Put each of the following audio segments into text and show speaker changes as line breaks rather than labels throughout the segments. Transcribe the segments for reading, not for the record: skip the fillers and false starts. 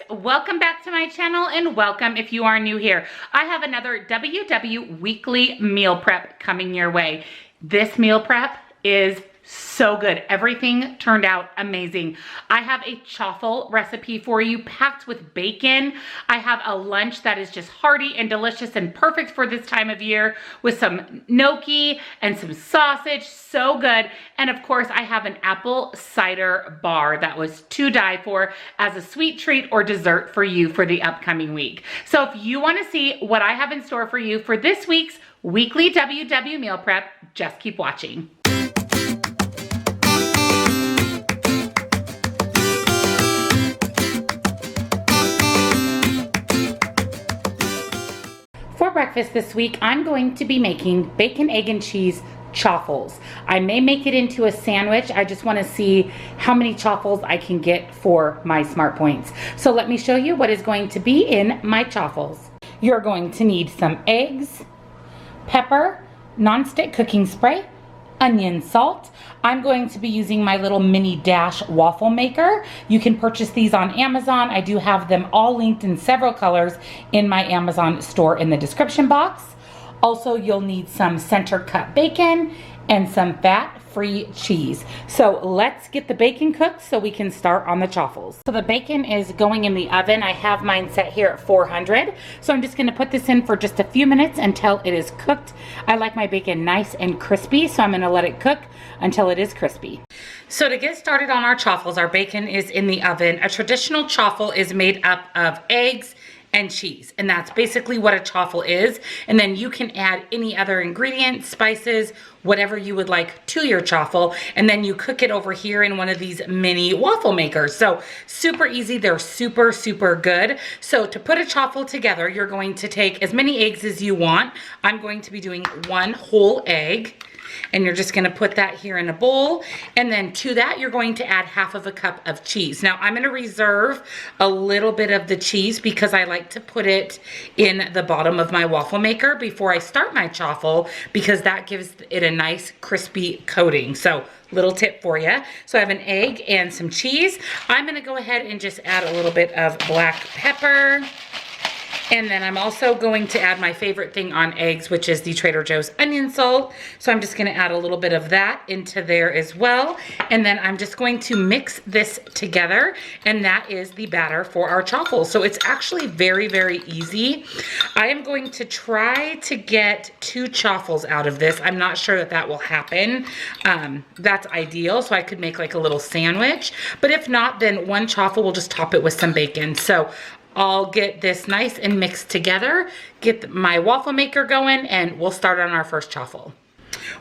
welcome back to my channel and welcome if you are new here. I have another WW weekly meal prep coming your way. This meal prep is so good. Everything turned out amazing. I have a chaffle recipe for you packed with bacon. I have a lunch that is just hearty and delicious and perfect for this time of year with some gnocchi and some sausage. So good. And of course, I have an apple cider bar that was to die for as a sweet treat or dessert for you for the upcoming week. So if you want to see what I have in store for you for this week's weekly WW meal prep, just keep watching. For breakfast this week, I'm going to be making bacon, egg, and cheese chaffles. I may make it into a sandwich. I just want to see how many chaffles I can get for my Smart Points. So let me show you what is going to be in my chaffles. You're going to need some eggs, pepper, nonstick cooking spray, onion, salt. I'm going to be using my little mini dash waffle maker. You can purchase these on Amazon. I do have them all linked in several colors in my Amazon store in the description box. Also, you'll need some center cut bacon and some fat-free cheese. So let's get the bacon cooked so we can start on the chaffles. So the bacon is going in the oven. I have mine set here at 400. So I'm just gonna put this in for just a few minutes until it is cooked. I like my bacon nice and crispy, so I'm gonna let it cook until it is crispy. So to get started on our chaffles, our bacon is in the oven. A traditional chaffle is made up of eggs and cheese, and that's basically what a chaffle is. And then you can add any other ingredients, spices, whatever you would like to your chaffle, and then you cook it over here in one of these mini waffle makers. So super easy. They're super good. So to put a chaffle together, you're going to take as many eggs as you want. I'm going to be doing 1 whole egg. And you're just gonna put that here in a bowl. And then to that, you're going to add 1/2 cup of cheese. Now I'm gonna reserve a little bit of the cheese because I like to put it in the bottom of my waffle maker before I start my chaffle, because that gives it a nice crispy coating. So little tip for you. So I have an egg and some cheese. I'm gonna go ahead and just add a little bit of black pepper. And then I'm also going to add my favorite thing on eggs, which is the Trader Joe's onion salt. So I'm just gonna add a little bit of that into there as well. And then I'm just going to mix this together, and that is the batter for our chaffles. So it's actually very easy. I am going to try to get 2 chaffles out of this. I'm not sure that will happen. That's ideal, so I could make like a little sandwich. But if not, then 1 chaffle, we'll just top it with some bacon. So I'll get this nice and mixed together, get my waffle maker going, and we'll start on our first chaffle.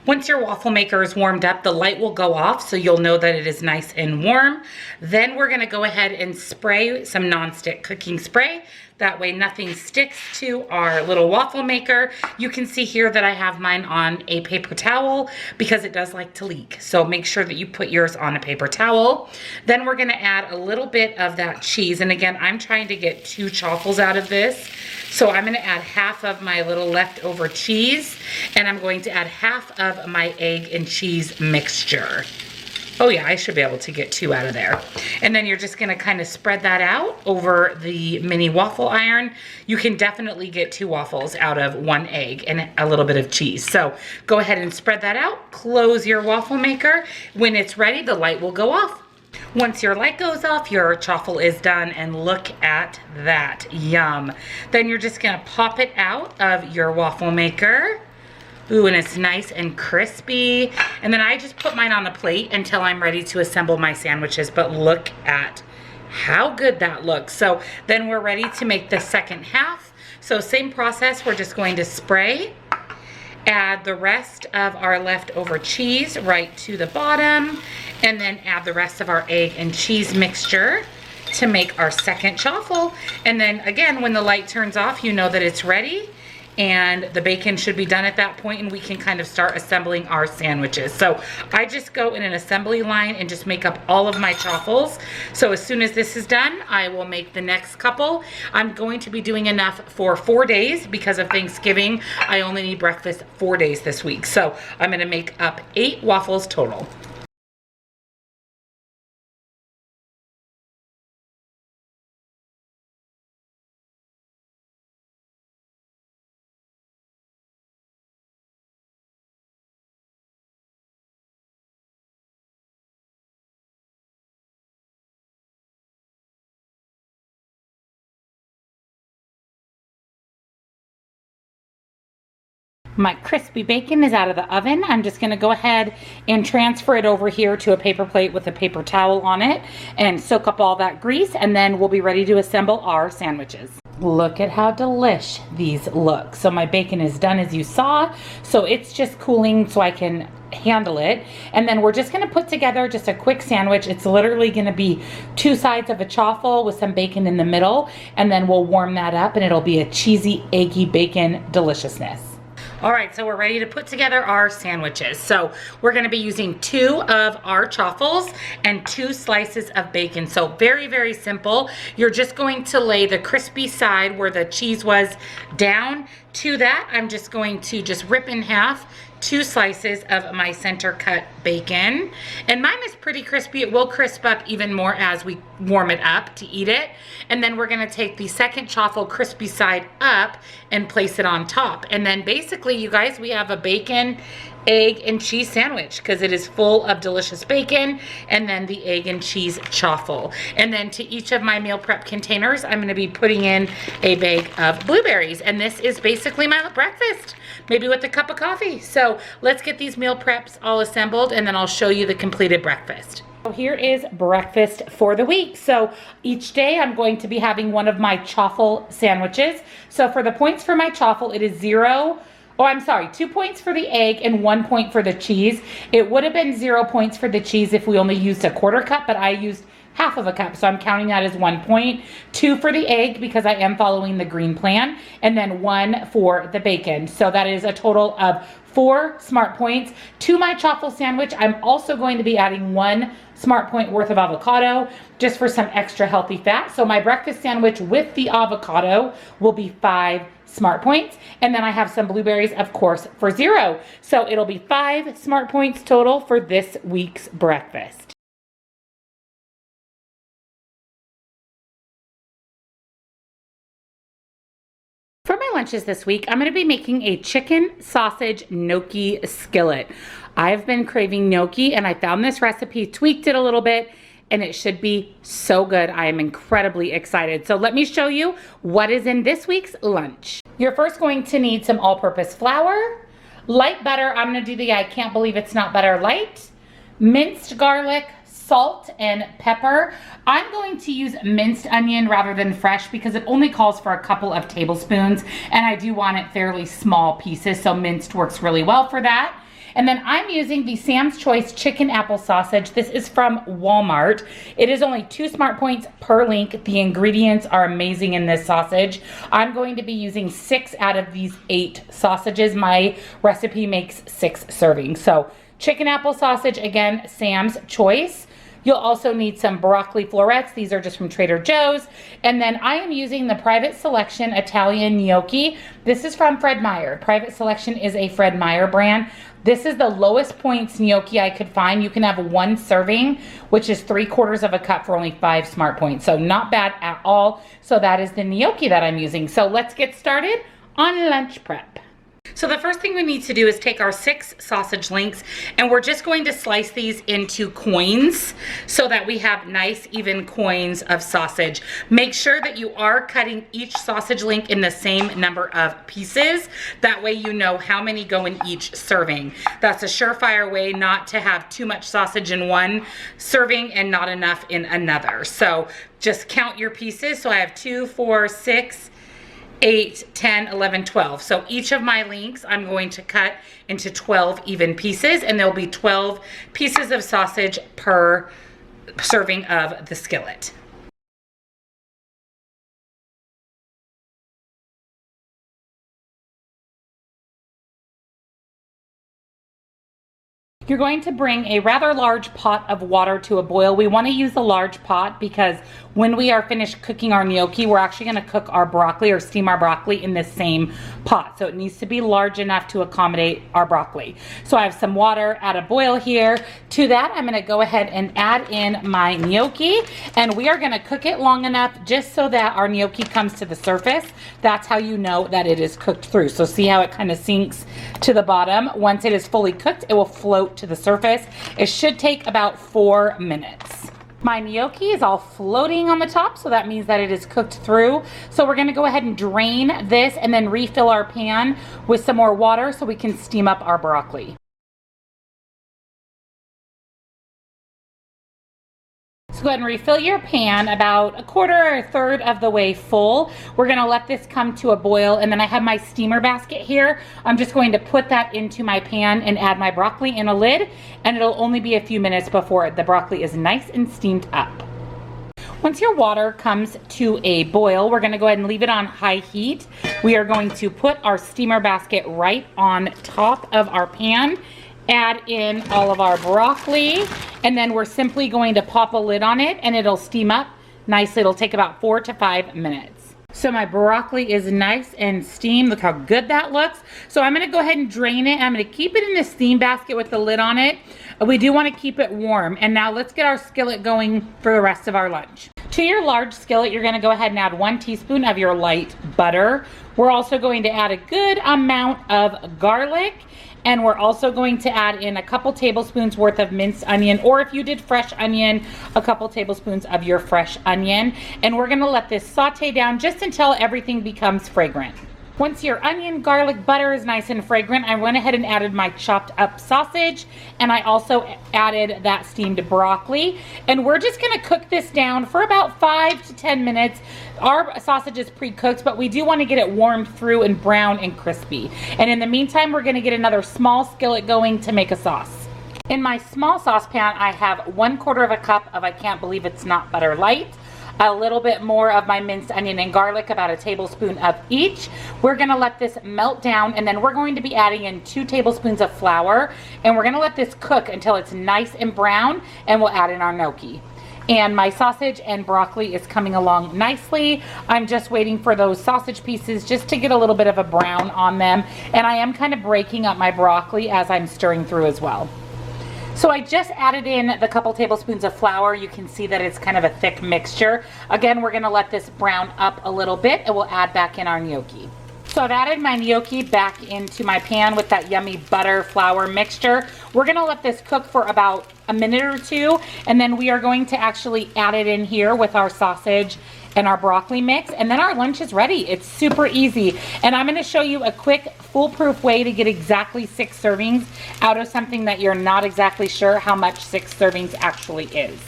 Once your waffle maker is warmed up, the light will go off, so you'll know that it is nice and warm. Then we're gonna go ahead and spray some nonstick cooking spray. That way nothing sticks to our little waffle maker. You can see here that I have mine on a paper towel because it does like to leak. So make sure that you put yours on a paper towel. Then we're gonna add a little bit of that cheese. And again, I'm trying to get 2 chaffles out of this. So I'm gonna add 1/2 of my little leftover cheese, and I'm going to add 1/2 of my egg and cheese mixture. Oh yeah, I should be able to get 2 out of there. And then you're just gonna kind of spread that out over the mini waffle iron. You can definitely get 2 waffles out of 1 egg and a little bit of cheese. So go ahead and spread that out, close your waffle maker. When it's ready, the light will go off. Once your light goes off, your chaffle is done, and look at that, yum. Then you're just gonna pop it out of your waffle maker. Ooh, and it's nice and crispy. And then I just put mine on a plate until I'm ready to assemble my sandwiches, but look at how good that looks. So then we're ready to make the second half. So same process, we're just going to spray, add the rest of our leftover cheese right to the bottom, and then add the rest of our egg and cheese mixture to make our second chaffle. And then again, when the light turns off, you know that it's ready. And the bacon should be done at that point, and we can kind of start assembling our sandwiches. So I just go in an assembly line and just make up all of my chaffles. So as soon as this is done, I will make the next couple. I'm going to be doing enough for 4 days because of Thanksgiving. I only need breakfast 4 days this week. So I'm gonna make up 8 waffles total. My crispy bacon is out of the oven. I'm just gonna go ahead and transfer it over here to a paper plate with a paper towel on it and soak up all that grease, and then we'll be ready to assemble our sandwiches. Look at how delish these look. So my bacon is done, as you saw. So it's just cooling so I can handle it. And then we're just gonna put together just a quick sandwich. It's literally gonna be 2 sides of a chaffle with some bacon in the middle, and then we'll warm that up and it'll be a cheesy, eggy bacon deliciousness. All right, so we're ready to put together our sandwiches. So we're gonna be using 2 of our chaffles and 2 slices of bacon. So very, very simple. You're just going to lay the crispy side where the cheese was down. To that, I'm just going to just rip in half 2 slices of my center cut bacon. And mine is pretty crispy. It will crisp up even more as we warm it up to eat it. And then we're gonna take the second chaffle crispy side up and place it on top. And then basically, you guys, we have a bacon, egg, and cheese sandwich because it is full of delicious bacon, and then the egg and cheese chaffle. And then to each of my meal prep containers, I'm gonna be putting in a bag of blueberries. And this is basically my breakfast, maybe with a cup of coffee. So let's get these meal preps all assembled, and then I'll show you the completed breakfast. So here is breakfast for the week. So each day I'm going to be having one of my chaffle sandwiches. So for the points for my chaffle, it is 2 points for the egg and 1 point for the cheese. It would have been 0 points for the cheese if we only used a 1/4 cup, but I used half of a cup, so I'm counting that as 1 point. 2 for the egg because I am following the green plan, and then 1 for the bacon. So that is a total of 4 smart points. To my chaffle sandwich, I'm also going to be adding 1 smart point worth of avocado just for some extra healthy fat. So my breakfast sandwich with the avocado will be 5 smart points. And then I have some blueberries, of course, for 0. So it'll be 5 smart points total for this week's breakfast. For my lunches this week, I'm going to be making a chicken sausage gnocchi skillet. I've been craving gnocchi, and I found this recipe, tweaked it a little bit, and it should be so good. I am incredibly excited. So let me show you what is in this week's lunch. You're first going to need some all-purpose flour, light butter. I'm going to do the I can't believe it's not butter light, minced garlic, salt, and pepper. I'm going to use minced onion rather than fresh because it only calls for a couple of tablespoons, and I do want it fairly small pieces, so minced works really well for that. And then I'm using the Sam's Choice chicken apple sausage. This is from Walmart. It is only 2 smart points per link. The ingredients are amazing in this sausage. I'm going to be using 6 out of these 8 sausages. My recipe makes 6 servings. So chicken apple sausage, again, Sam's Choice. You'll also need some broccoli florets. These are just from Trader Joe's. And then I am using the Private Selection Italian gnocchi. This is from Fred Meyer. Private Selection is a Fred Meyer brand. This is the lowest points gnocchi I could find. You can have 1 serving, which is 3/4 of a cup for only 5 smart points. So not bad at all. So that is the gnocchi that I'm using. So let's get started on lunch prep. So the first thing we need to do is take our 6 sausage links, and we're just going to slice these into coins so that we have nice even coins of sausage. Make sure that you are cutting each sausage link in the same number of pieces. That way you know how many go in each serving. That's a surefire way not to have too much sausage in one serving and not enough in another. So just count your pieces. So I have 2, 4, 6, 8, 10, 11, 12. So each of my links I'm going to cut into 12 even pieces, and there'll be 12 pieces of sausage per serving of the skillet. You're going to bring a rather large pot of water to a boil. We want to use a large pot because when we are finished cooking our gnocchi, we're actually going to cook our broccoli or steam our broccoli in the same pot. So it needs to be large enough to accommodate our broccoli. So I have some water at a boil here. To that, I'm going to go ahead and add in my gnocchi, and we are going to cook it long enough just so that our gnocchi comes to the surface. That's how you know that it is cooked through. So see how it kind of sinks to the bottom. Once it is fully cooked, it will float to the surface. It should take about 4 minutes. My gnocchi is all floating on the top, so that means that it is cooked through. So we're gonna go ahead and drain this and then refill our pan with some more water so we can steam up our broccoli. So go ahead and refill your pan about a quarter or a third of the way full. We're gonna let this come to a boil, and then I have my steamer basket here. I'm just going to put that into my pan and add my broccoli in a lid, and it'll only be a few minutes before the broccoli is nice and steamed up. Once your water comes to a boil, we're gonna go ahead and leave it on high heat. We are going to put our steamer basket right on top of our pan, add in all of our broccoli, and then we're simply going to pop a lid on it and it'll steam up nicely. It'll take about 4 to 5 minutes. So my broccoli is nice and steamed. Look how good that looks. So I'm gonna go ahead and drain it. I'm gonna keep it in the steam basket with the lid on it. We do wanna keep it warm. And now let's get our skillet going for the rest of our lunch. To your large skillet, you're gonna go ahead and add 1 teaspoon of your light butter. We're also going to add a good amount of garlic, and we're also going to add in a couple tablespoons worth of minced onion, or if you did fresh onion, a couple tablespoons of your fresh onion. And we're gonna let this saute down just until everything becomes fragrant. Once your onion, garlic, butter is nice and fragrant, I went ahead and added my chopped up sausage, and I also added that steamed broccoli. And we're just gonna cook this down for about 5 to 10 minutes. Our sausage is pre-cooked, but we do wanna get it warmed through and brown and crispy. And in the meantime, we're gonna get another small skillet going to make a sauce. In my small saucepan, I have 1/4 cup of I Can't Believe It's Not Butter Light, a little bit more of my minced onion and garlic, about a tablespoon of each. We're gonna let this melt down, and then we're going to be adding in 2 tablespoons of flour, and we're gonna let this cook until it's nice and brown, and we'll add in our gnocchi. And my sausage and broccoli is coming along nicely. I'm just waiting for those sausage pieces just to get a little bit of a brown on them, and I am kind of breaking up my broccoli as I'm stirring through as well. So I just added in the couple tablespoons of flour. You can see that it's kind of a thick mixture. Again, we're gonna let this brown up a little bit, and we'll add back in our gnocchi. So I've added my gnocchi back into my pan with that yummy butter flour mixture. We're gonna let this cook for about a minute or two, and then we are going to actually add it in here with our sausage and our broccoli mix, and then our lunch is ready. It's super easy. And I'm gonna show you a quick foolproof way to get exactly 6 servings out of something that you're not exactly sure how much 6 servings actually is.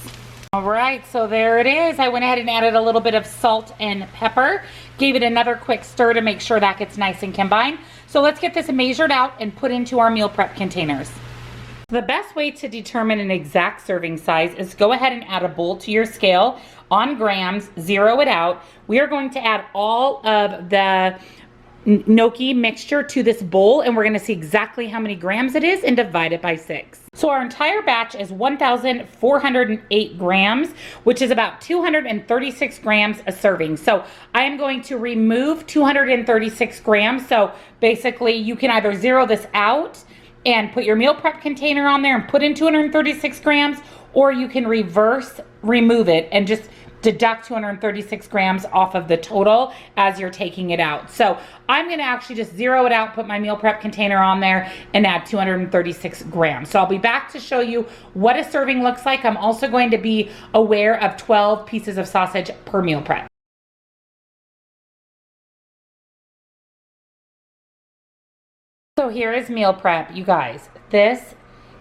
All right, so there it is. I went ahead and added a little bit of salt and pepper, gave it another quick stir to make sure that gets nice and combined. So let's get this measured out and put into our meal prep containers. The best way to determine an exact serving size is go ahead and add a bowl to your scale on grams, zero it out. We are going to add all of the gnocchi mixture to this bowl, and we're gonna see exactly how many grams it is and divide it by 6. So our entire batch is 1,408 grams, which is about 236 grams a serving. So I am going to remove 236 grams. So basically you can either zero this out and put your meal prep container on there and put in 236 grams, or you can reverse remove it and just deduct 236 grams off of the total as you're taking it out. So I'm gonna actually just zero it out, put my meal prep container on there, and add 236 grams. So I'll be back to show you what a serving looks like. I'm also going to be aware of 12 pieces of sausage per meal prep. So here is meal prep, you guys. This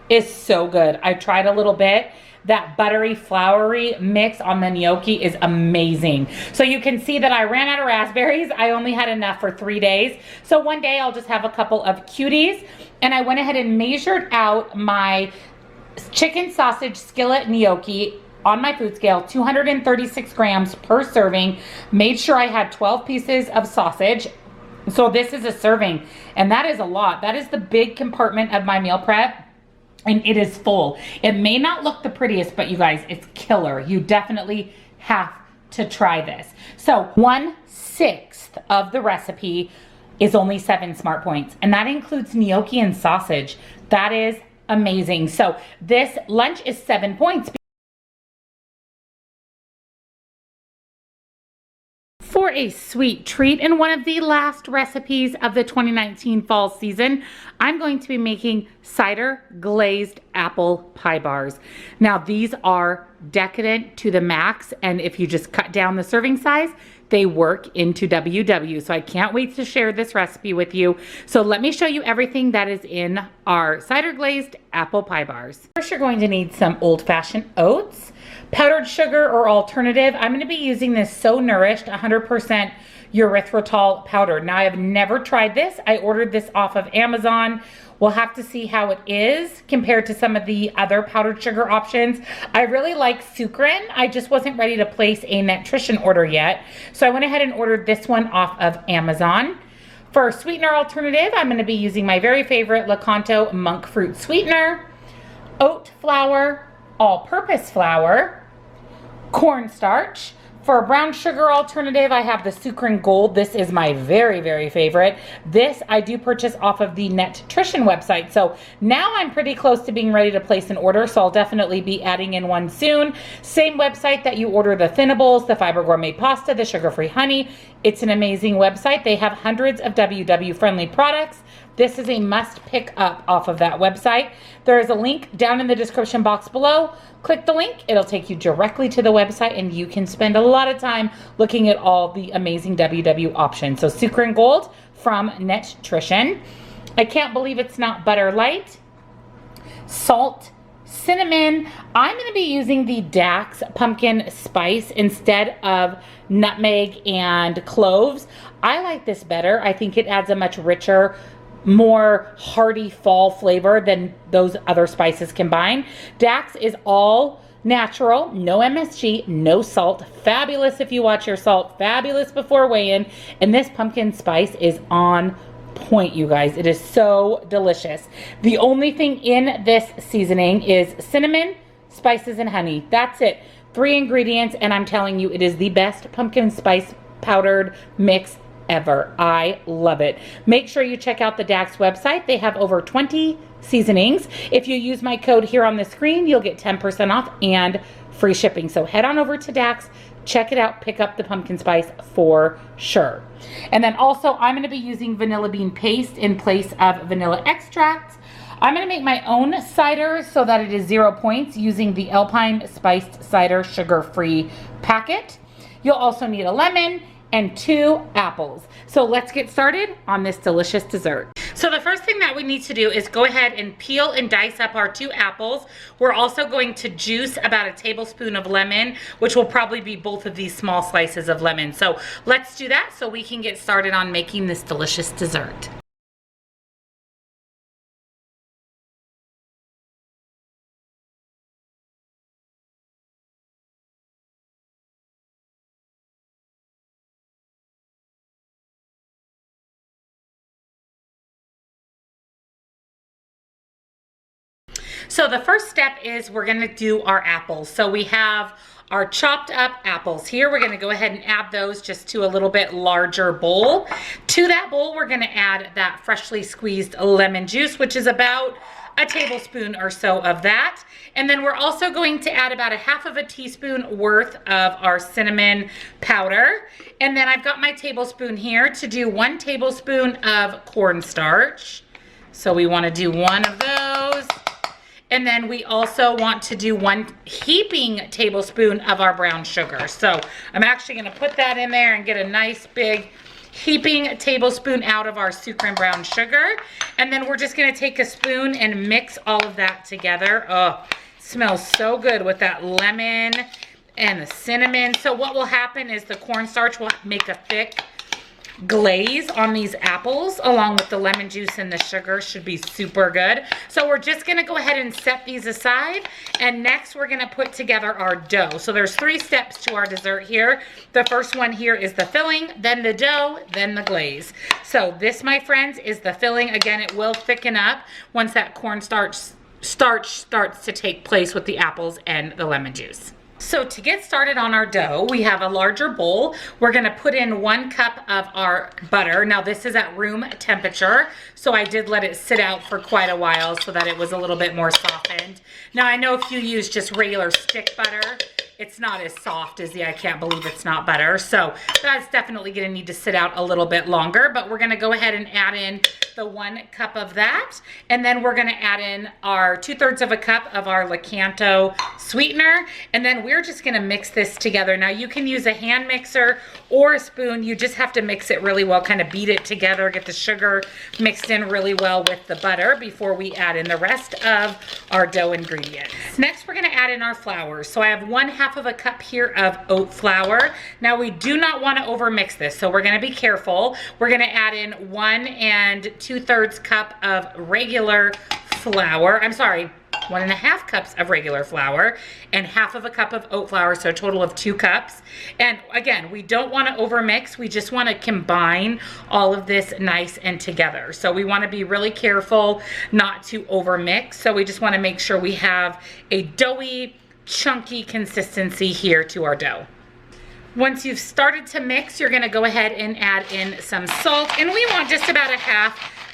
is so good. I tried a little bit. That buttery, floury mix on the gnocchi is amazing. So you can see that I ran out of raspberries. I only had enough for 3 days. So one day I'll just have a couple of cuties. And I went ahead and measured out my chicken sausage skillet gnocchi on my food scale, 236 grams per serving. Made sure I had 12 pieces of sausage. So this is a serving, and that is a lot. That is the big compartment of my meal prep. And it is full. It may not look the prettiest, but you guys, it's killer. You definitely have to try this. So 1/6 of the recipe is only 7 smart points, and that includes gnocchi and sausage. That is amazing. So this lunch is 7 points. For a sweet treat in one of the last recipes of the 2019 fall season, I'm going to be making cider glazed apple pie bars. Now these are decadent to the max, and if you just cut down the serving size, they work into WW. So I can't wait to share this recipe with you. So let me show you everything that is in our cider glazed apple pie bars. First, you're going to need some old-fashioned oats, powdered sugar or alternative. I'm going to be using this So Nourished 100% erythritol powder. Now, I've never tried this. I ordered this off of Amazon. We'll have to see how it is compared to some of the other powdered sugar options. I really like sucrin. I just wasn't ready to place a nutrition order yet. So I went ahead and ordered this one off of Amazon. For sweetener alternative, I'm going to be using my very favorite Lakanto monk fruit sweetener, oat flour, all-purpose flour, cornstarch. For a brown sugar alternative, I have the Sucrin Gold. This is my very, very favorite. This I do purchase off of the Nutrition website. So now I'm pretty close to being ready to place an order, so I'll definitely be adding in one soon. Same website that you order the Thinables, the Fiber Gourmet Pasta, the sugar-free honey. It's an amazing website. They have hundreds of WW-friendly products. This is a must pick up off of that website. There is a link down in the description box below. Click the link, it'll take you directly to the website, and you can spend a lot of time looking at all the amazing WW options. So Sucrin Gold from Nutrition. I can't believe it's not butter light. Salt, cinnamon. I'm going to be using the Dax pumpkin spice instead of nutmeg and cloves. I like this better. I think it adds a much richer, more hearty fall flavor than those other spices combined. Dax is all natural, no MSG, no salt. Fabulous if you watch your salt, fabulous before weigh-in. And this pumpkin spice is on point, you guys. It is so delicious. The only thing in this seasoning is cinnamon, spices, and honey. That's it. 3 ingredients, and I'm telling you, it is the best pumpkin spice powdered mix ever. I love it. Make sure you check out the Dax website. They have over 20 seasonings. If you use my code here on the screen, you'll get 10% off and free shipping. So head on over to Dax, check it out, pick up the pumpkin spice for sure. And then also I'm going to be using vanilla bean paste in place of vanilla extract. I'm going to make my own cider so that it is 0 points using the Alpine Spiced Cider sugar-free packet. You'll also need a lemon and 2 apples. So let's get started on this delicious dessert. So the first thing that we need to do is go ahead and peel and dice up our 2 apples. We're also going to juice about a tablespoon of lemon, which will probably be both of these small slices of lemon. So let's do that so we can get started on making this delicious dessert. So the first step is we're going to do our apples. So we have our chopped up apples here. We're going to go ahead and add those just to a little bit larger bowl. To that bowl, we're going to add that freshly squeezed lemon juice, which is about a tablespoon or so of that. And then we're also going to add about a ½ teaspoon worth of our cinnamon powder. And then I've got my tablespoon here to do 1 tablespoon of cornstarch. So we want to do 1 of those. And then we also want to do 1 heaping tablespoon of our brown sugar. So I'm actually going to put that in there and get a nice big heaping tablespoon out of our Sucrin brown sugar. And then we're just going to take a spoon and mix all of that together. Oh, it smells so good with that lemon and the cinnamon. So what will happen is the cornstarch will make a thick glaze on these apples along with the lemon juice, and the sugar should be super good. So we're just going to go ahead and set these aside, and next we're going to put together our dough. So there's 3 steps to our dessert here. The first one here is the filling, then the dough, then the glaze. So this, my friends, is the filling. Again, it will thicken up once that cornstarch starts to take place with the apples and the lemon juice. So to get started on our dough, we have a larger bowl. We're going to put in 1 cup of our butter. Now this is at room temperature, so I did let it sit out for quite a while so that it was a little bit more softened. Now I know if you use just regular stick butter, it's not as soft as the I can't believe it's not butter. So that's definitely gonna need to sit out a little bit longer, but we're gonna go ahead and add in the 1 cup of that. And then we're gonna add in our 2/3 of a cup of our Lakanto sweetener. And then we're just gonna mix this together. Now you can use a hand mixer or a spoon. You just have to mix it really well, kind of beat it together, get the sugar mixed in really well with the butter before we add in the rest of our dough ingredients. Next, we're gonna add in our flour. So I have 1/2 of a cup here of oat flour. Now we do not wanna overmix this, so we're gonna be careful. We're gonna add in 1 2/3 cup of regular flour. I'm sorry, 1.5 cups of regular flour and 1/2 of a cup of oat flour, so a total of 2 cups. And again, we don't want to overmix. We just want to combine all of this nice and together. So we want to be really careful not to overmix. So we just want to make sure we have a doughy, chunky consistency here to our dough. Once you've started to mix, you're going to go ahead and add in some salt, and we want just about 1/2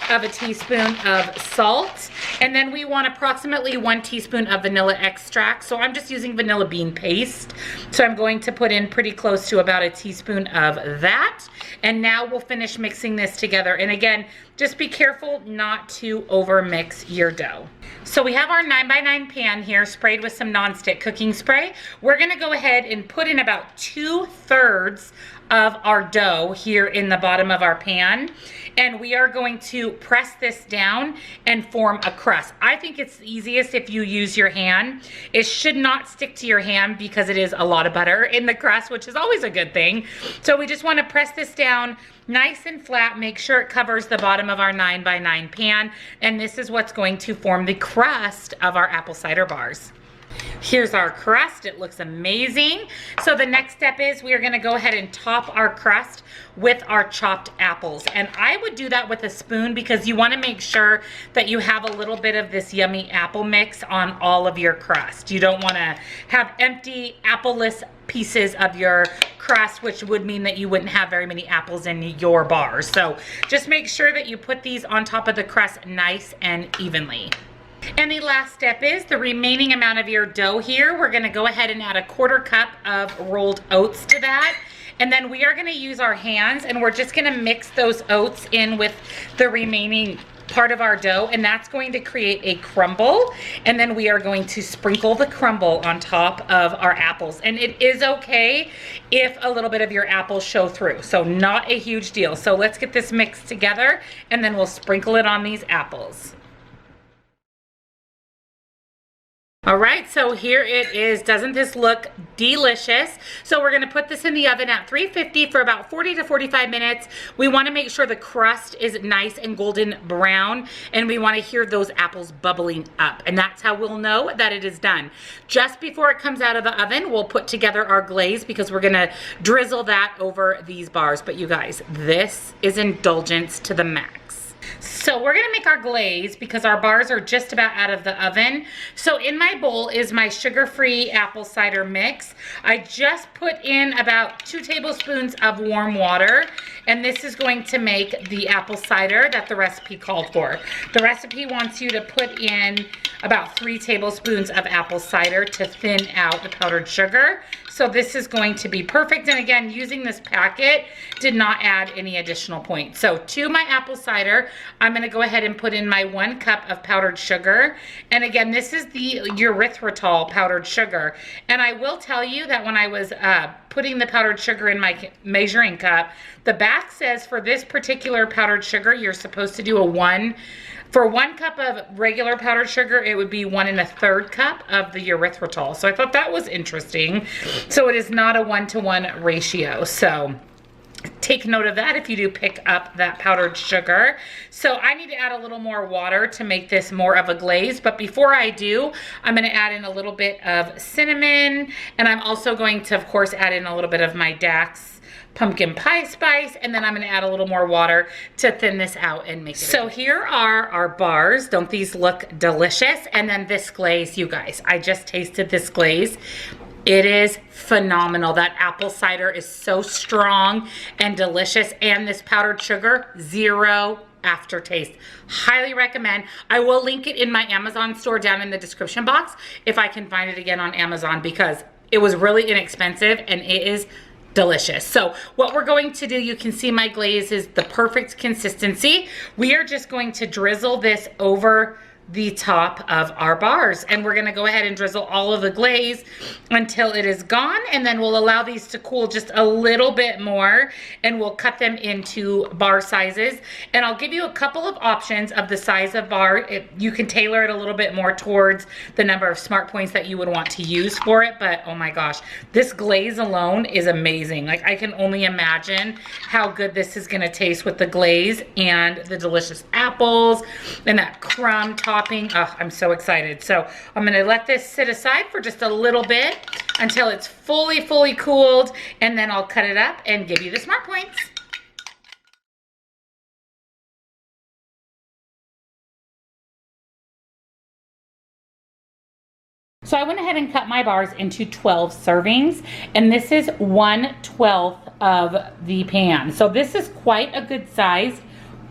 of a teaspoon of salt, and then we want approximately 1 teaspoon of vanilla extract. So I'm just using vanilla bean paste, so I'm going to put in pretty close to about a teaspoon of that. And now we'll finish mixing this together, and again, just be careful not to over mix your dough. So we have our 9x9 pan here sprayed with some nonstick cooking spray. We're gonna go ahead and put in about 2/3 of our dough here in the bottom of our pan. And we are going to press this down and form a crust. I think it's easiest if you use your hand. It should not stick to your hand because it is a lot of butter in the crust, which is always a good thing. So we just want to press this down nice and flat, make sure it covers the bottom of our 9x9 pan. And this is what's going to form the crust of our apple cider bars. Here's our crust. It looks amazing. So the next step is we are going to go ahead and top our crust with our chopped apples. And I would do that with a spoon because you want to make sure that you have a little bit of this yummy apple mix on all of your crust. You don't want to have empty appleless pieces of your crust, which would mean that you wouldn't have very many apples in your bars. So just make sure that you put these on top of the crust nice and evenly. And the last step is the remaining amount of your dough here. We're gonna go ahead and add 1/4 cup of rolled oats to that. And then we are gonna use our hands and we're just gonna mix those oats in with the remaining part of our dough, and that's going to create a crumble. And then we are going to sprinkle the crumble on top of our apples. And it is okay if a little bit of your apples show through, so not a huge deal. So let's get this mixed together and then we'll sprinkle it on these apples. All right, so here it is. Doesn't this look delicious? So we're gonna put this in the oven at 350 for about 40 to 45 minutes. We wanna make sure the crust is nice and golden brown, and we wanna hear those apples bubbling up, and that's how we'll know that it is done. Just before it comes out of the oven, we'll put together our glaze because we're gonna drizzle that over these bars. But you guys, this is indulgence to the max. So we're gonna make our glaze because our bars are just about out of the oven. So in my bowl is my sugar-free apple cider mix. I just put in about 2 tablespoons of warm water, and this is going to make the apple cider that the recipe called for. The recipe wants you to put in about 3 tablespoons of apple cider to thin out the powdered sugar. So this is going to be perfect. And again, using this packet did not add any additional points. So to my apple cider, I'm gonna go ahead and put in my 1 cup of powdered sugar. And again, this is the erythritol powdered sugar. And I will tell you that when I was putting the powdered sugar in my measuring cup, the back says for this particular powdered sugar, you're supposed to do a 1. For 1 cup of regular powdered sugar, it would be 1 1/3 cup of the erythritol. So I thought that was interesting. So it is not a 1-to-1 ratio. So take note of that if you do pick up that powdered sugar. So I need to add a little more water to make this more of a glaze. But before I do, I'm gonna add in a little bit of cinnamon. And I'm also going to, of course, add in a little bit of my Dax pumpkin pie spice, and then I'm gonna add a little more water to thin this out and make it. So here are our bars. Don't these look delicious? And then this glaze, you guys, I just tasted this glaze. It is phenomenal. That apple cider is so strong and delicious, and this powdered sugar, 0 aftertaste. Highly recommend. I will link it in my Amazon store down in the description box if I can find it again on Amazon, because It was really inexpensive and it is delicious. So what we're going to do, you can see my glaze is the perfect consistency. We are just going to drizzle this over the top of our bars, and we're going to go ahead and drizzle all of the glaze until it is gone, and then we'll allow these to cool just a little bit more, and we'll cut them into bar sizes. And I'll give you a couple of options of the size of bar. You can tailor it a little bit more towards the number of smart points that you would want to use for it, but oh my gosh, this glaze alone is amazing. Like, I can only imagine how good this is going to taste with the glaze and the delicious apples and that crumb topping. Oh, I'm so excited. So I'm going to let this sit aside for just a little bit until it's fully cooled, and then I'll cut it up and give you the smart points. So I went ahead and cut my bars into 12 servings, and this is 1/12 of the pan. So this is quite a good size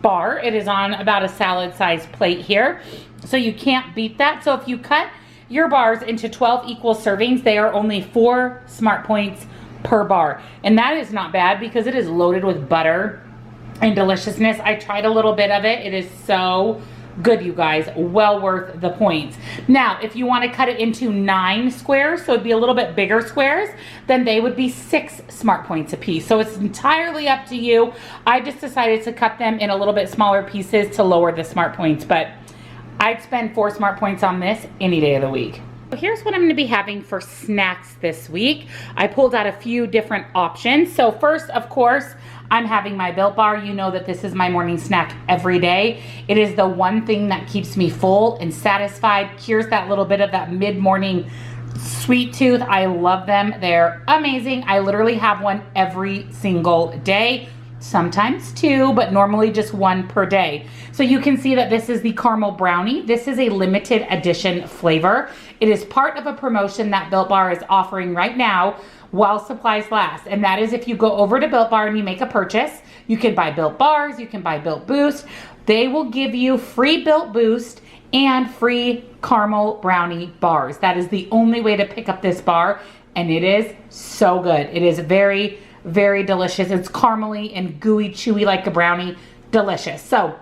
bar. It is on about a salad sized plate here, so you can't beat that. So if you cut your bars into 12 equal servings, they are only 4 smart points per bar, and that is not bad because it is loaded with butter and deliciousness. I tried a little bit of it. It is so good, you guys. Well worth the points. Now, if you want to cut it into 9 squares, so it'd be a little bit bigger squares, then they would be 6 smart points a piece. So it's entirely up to you. I just decided to cut them in a little bit smaller pieces to lower the smart points, but I'd spend 4 smart points on this any day of the week. So here's what I'm going to be having for snacks this week. I pulled out a few different options. So first, of course, I'm having my Built Bar. You know that this is my morning snack every day. It is the one thing that keeps me full and satisfied, cures that little bit of that mid-morning sweet tooth. I love them. They're amazing. I literally have one every single day. Sometimes 2, but normally just 1 per day. So you can see that this is the caramel brownie. This is a limited edition flavor. It is part of a promotion that Built Bar is offering right now while supplies last. And that is if you go over to Built Bar and you make a purchase, you can buy Built Bars, you can buy Built Boost. They will give you free Built Boost and free caramel brownie bars. That is the only way to pick up this bar, and it is so good. It is very delicious. It's caramely and gooey, chewy like a brownie. Delicious. So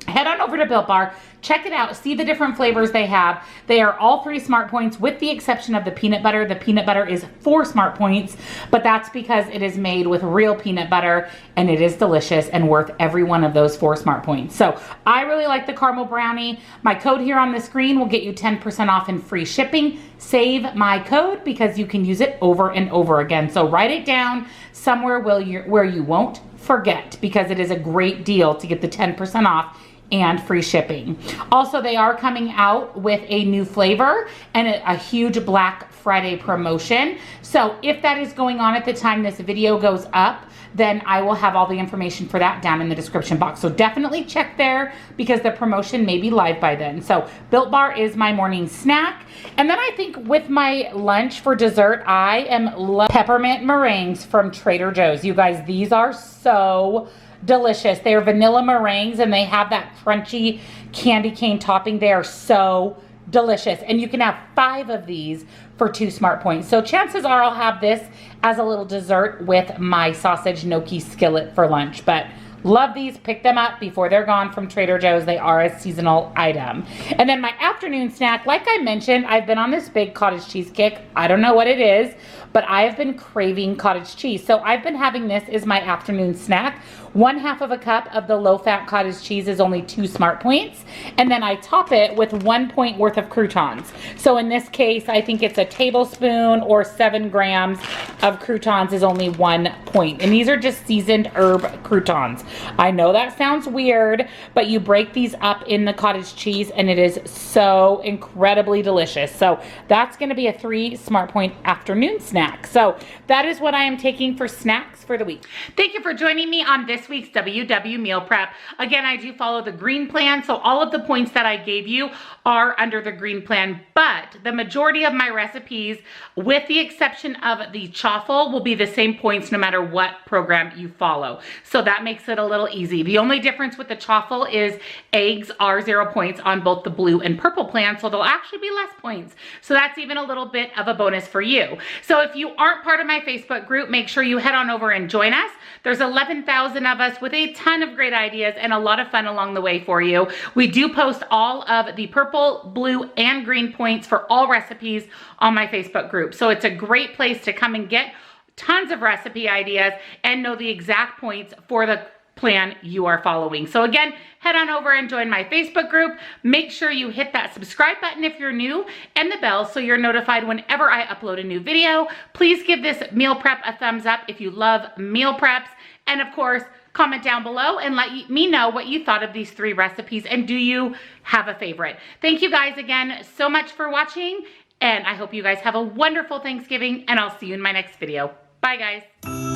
head on over to Built Bar, check it out, see the different flavors they have. They are all 3 smart points with the exception of the peanut butter. The peanut butter is 4 smart points, but that's because it is made with real peanut butter and it is delicious and worth every one of those 4 smart points. So I really like the caramel brownie. My code here on the screen will get you 10% off and free shipping. Save my code because you can use it over and over again. So write it down somewhere where you won't forget, because it is a great deal to get the 10% off and free shipping. Also, they are coming out with a new flavor and a huge Black Friday promotion. So if that is going on at the time this video goes up, then I will have all the information for that down in the description box. So definitely check there because the promotion may be live by then. So Built Bar is my morning snack. And then I think with my lunch for dessert, I am peppermint meringues from Trader Joe's. You guys, these are so delicious. They are vanilla meringues and they have that crunchy candy cane topping. They are so delicious, and you can have 5 of these for 2 smart points. So chances are I'll have this as a little dessert with my sausage gnocchi skillet for lunch. But love these. Pick them up before they're gone from Trader Joe's. They are a seasonal item. And then my afternoon snack, like I mentioned, I've been on this big cottage cheese kick. I don't know what it is, but I have been craving cottage cheese. So I've been having this as my afternoon snack. 1/2 of a cup of the low-fat cottage cheese is only 2 smart points. And then I top it with 1 point worth of croutons. So in this case, I think it's a tablespoon or 7 grams of croutons is only 1 point. And these are just seasoned herb croutons. I know that sounds weird, but you break these up in the cottage cheese and it is so incredibly delicious. So that's going to be a 3 smart point afternoon snack. snack. So that is what I am taking for snacks for the week. Thank you for joining me on this week's WW Meal Prep. Again, I do follow the green plan, so all of the points that I gave you are under the green plan, but the majority of my recipes, with the exception of the chaffle, will be the same points no matter what program you follow. So that makes it a little easy. The only difference with the chaffle is eggs are 0 points on both the blue and purple plan, so they'll actually be less points. So that's even a little bit of a bonus for you. So if you aren't part of my Facebook group, make sure you head on over and join us. There's 11,000 of us with a ton of great ideas and a lot of fun along the way for you. We do post all of the purple, blue, and green points for all recipes on my Facebook group. So it's a great place to come and get tons of recipe ideas and know the exact points for the plan you are following. So again, head on over and join my Facebook group. Make sure you hit that subscribe button if you're new and the bell so you're notified whenever I upload a new video. Please give this meal prep a thumbs up if you love meal preps. And of course, comment down below and let me know what you thought of these 3 recipes and do you have a favorite. Thank you guys again so much for watching, and I hope you guys have a wonderful Thanksgiving, and I'll see you in my next video. Bye guys.